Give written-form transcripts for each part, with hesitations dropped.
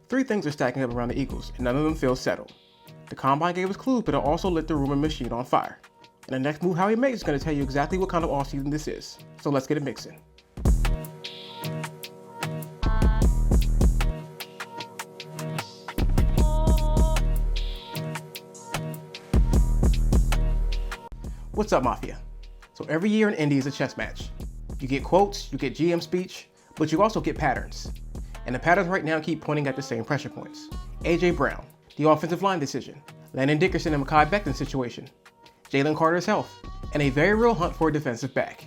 Three things are stacking up around the Eagles, and none of them feel settled. The Combine gave us clues, but it also lit the rumor machine on fire. And the next move Howie makes is going to tell you exactly what kind of offseason this is. So let's get it mixing. What's up, Mafia? So every year in Indy is a chess match. You get quotes, you get GM speech, but you also get patterns. And the patterns right now keep pointing at the same pressure points. A.J. Brown, the offensive line decision, Landon Dickerson and Mekhi Becton situation, Jaylen Carter's health, and a very real hunt for a defensive back.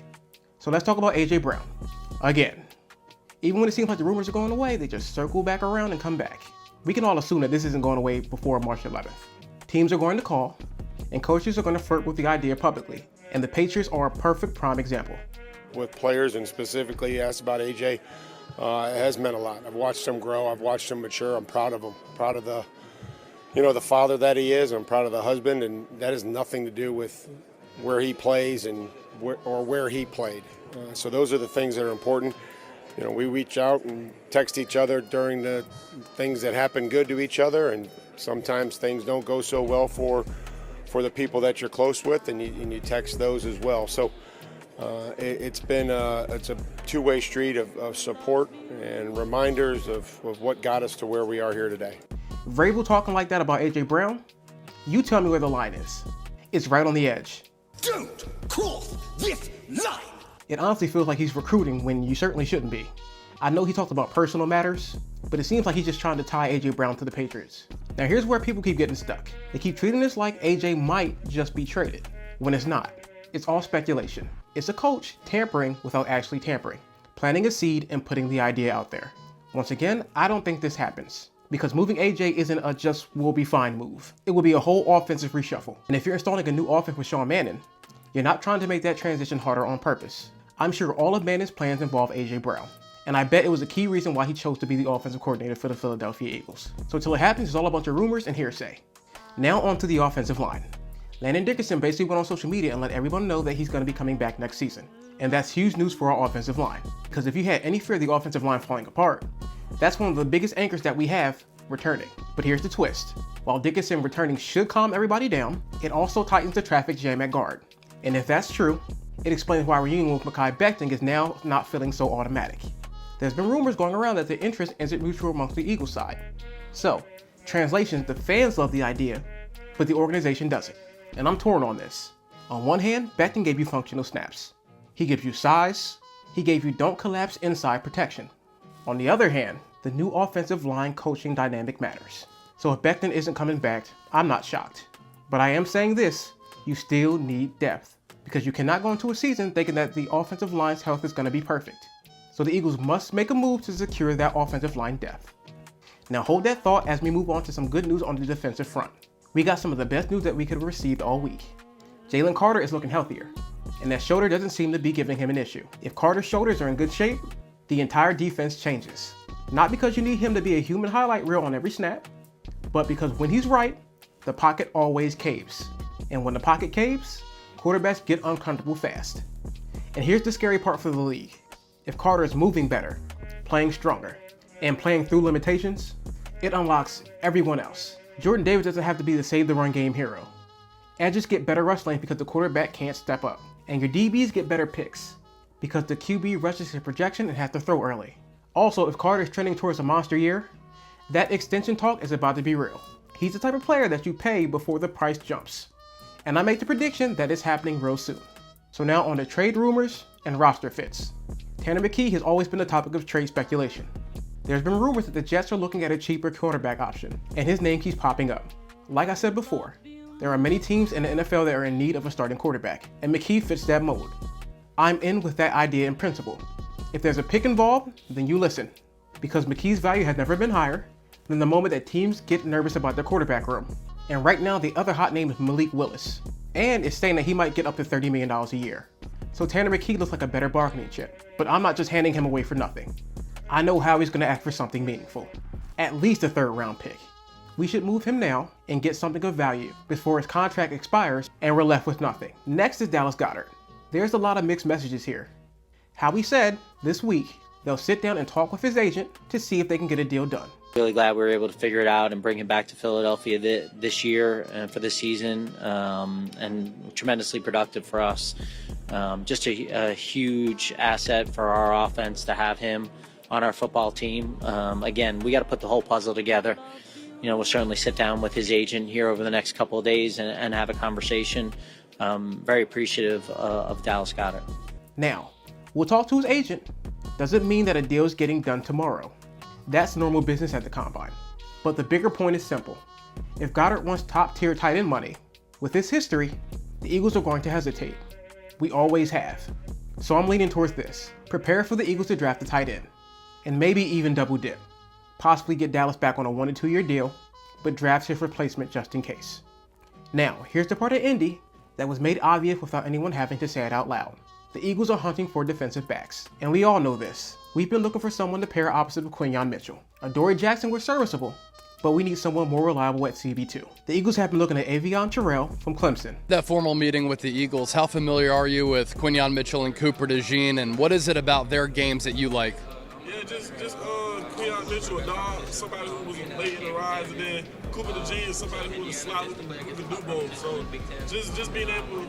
So let's talk about A.J. Brown. Again, even when it seems like the rumors are going away, they just circle back around and come back. We can all assume that this isn't going away before March 11th. Teams are going to call, and coaches are going to flirt with the idea publicly, and the Patriots are a perfect prime example. With players, and specifically you asked about A.J., it has meant a lot. I've watched him grow. I've watched him mature. I'm proud of him. Proud of the, the father that he is. I'm proud of the husband, and that has nothing to do with where he plays and where he played. So those are the things that are important. We reach out and text each other during the things that happen good to each other, and sometimes things don't go so well for the people that you're close with, and you text those as well. So it's a two-way street of support and reminders of what got us to where we are here today. Vrabel talking like that about A.J. Brown? You tell me where the line is. It's right on the edge. Don't cross this line! It honestly feels like he's recruiting when you certainly shouldn't be. I know he talked about personal matters, but it seems like he's just trying to tie A.J. Brown to the Patriots. Now here's where people keep getting stuck. They keep treating this like A.J. might just be traded, when it's not. It's all speculation. It's a coach tampering without actually tampering, planting a seed and putting the idea out there. Once again, I don't think this happens, because moving A.J. isn't a just we'll be fine move. It will be a whole offensive reshuffle. And if you're installing a new offense with Sean Mannion, you're not trying to make that transition harder on purpose. I'm sure all of Mannion's plans involve A.J. Brown, and I bet it was a key reason why he chose to be the offensive coordinator for the Philadelphia Eagles. So until it happens, it's all a bunch of rumors and hearsay. Now on to the offensive line. Landon Dickerson basically went on social media and let everyone know that he's going to be coming back next season. And that's huge news for our offensive line. Because if you had any fear of the offensive line falling apart, that's one of the biggest anchors that we have returning. But here's the twist. While Dickerson returning should calm everybody down, it also tightens the traffic jam at guard. And if that's true, it explains why reunion with Mekhi Becton is now not feeling so automatic. There's been rumors going around that the interest isn't mutual amongst the Eagles side. So, translation, the fans love the idea, but the organization doesn't. And I'm torn on this. On one hand, Becton gave you functional snaps. He gives you size. He gave you don't collapse inside protection. On the other hand, the new offensive line coaching dynamic matters. So if Becton isn't coming back, I'm not shocked. But I am saying this, you still need depth, because you cannot go into a season thinking that the offensive line's health is going to be perfect. So the Eagles must make a move to secure that offensive line depth. Now hold that thought as we move on to some good news on the defensive front. We got some of the best news that we could have received all week. Jaylen Carter is looking healthier, and that shoulder doesn't seem to be giving him an issue. If Carter's shoulders are in good shape, the entire defense changes. Not because you need him to be a human highlight reel on every snap, but because when he's right, the pocket always caves. And when the pocket caves, quarterbacks get uncomfortable fast. And here's the scary part for the league. If Carter is moving better, playing stronger, and playing through limitations, it unlocks everyone else. Jordan Davis doesn't have to be the save the run game hero. Edges get better rush lanes because the quarterback can't step up. And your DBs get better picks because the QB rushes his projection and has to throw early. Also, if Carter is trending towards a monster year, that extension talk is about to be real. He's the type of player that you pay before the price jumps. And I make the prediction that it's happening real soon. So now on to trade rumors and roster fits. Tanner McKee has always been the topic of trade speculation. There's been rumors that the Jets are looking at a cheaper quarterback option, and his name keeps popping up. Like I said before, there are many teams in the NFL that are in need of a starting quarterback, and McKee fits that mold. I'm in with that idea in principle. If there's a pick involved, then you listen, because McKee's value has never been higher than the moment that teams get nervous about their quarterback room. And right now, the other hot name is Malik Willis, and it's saying that he might get up to $30 million a year. So Tanner McKee looks like a better bargaining chip, but I'm not just handing him away for nothing. I know how he's going to act for something meaningful. At least a third-round pick. We should move him now and get something of value before his contract expires and we're left with nothing. Next is Dallas Goedert. There's a lot of mixed messages here. Howie said this week they'll sit down and talk with his agent to see if they can get a deal done. Really glad we were able to figure it out and bring him back to Philadelphia this year and for this season, and tremendously productive for us. Just a huge asset for our offense to have him on our football team. Again, we got to put the whole puzzle together. We'll certainly sit down with his agent here over the next couple of days and have a conversation. Very appreciative of Dallas Goedert. Now, we'll talk to his agent. Doesn't mean that a deal is getting done tomorrow. That's normal business at the Combine. But the bigger point is simple. If Goedert wants top-tier tight end money, with his history, the Eagles are going to hesitate. We always have. So I'm leaning towards this. Prepare for the Eagles to draft a tight end, and maybe even double dip. Possibly get Dallas back on a 1 to 2 year deal, but draft his replacement just in case. Now, here's the part of Indy that was made obvious without anyone having to say it out loud. The Eagles are hunting for defensive backs, and we all know this. We've been looking for someone to pair opposite of Quinyon Mitchell. Adoree Jackson was serviceable, but we need someone more reliable at CB2. The Eagles have been looking at Avion Terrell from Clemson. That formal meeting with the Eagles, how familiar are you with Quinyon Mitchell and Cooper DeJean, and what is it about their games that you like? Yeah, just Quinyon Mitchell, a dog, somebody who was late in the rise, and then Cooper DeJean is somebody who was slot who can do both. So just being able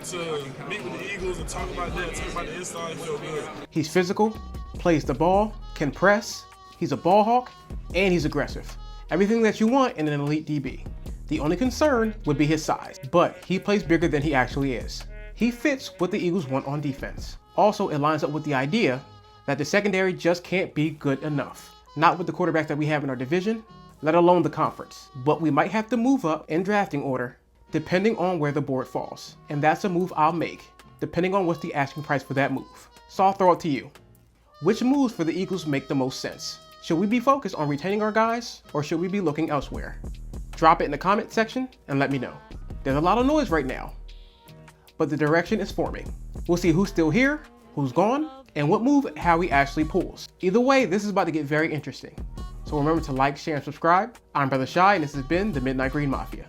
to meet with the Eagles and talk about that, talk about the inside, I feel good. He's physical, plays the ball, can press, he's a ball hawk, and he's aggressive. Everything that you want in an elite DB. The only concern would be his size, but he plays bigger than he actually is. He fits what the Eagles want on defense. Also, it lines up with the idea that the secondary just can't be good enough. Not with the quarterback that we have in our division, let alone the conference. But we might have to move up in drafting order depending on where the board falls. And that's a move I'll make, depending on what's the asking price for that move. So I'll throw it to you. Which moves for the Eagles make the most sense? Should we be focused on retaining our guys, or should we be looking elsewhere? Drop it in the comment section and let me know. There's a lot of noise right now, but the direction is forming. We'll see who's still here, who's gone, and what move Howie actually pulls. Either way, this is about to get very interesting. So remember to like, share, and subscribe. I'm Brother Shy, and this has been the Midnight Green Mafia.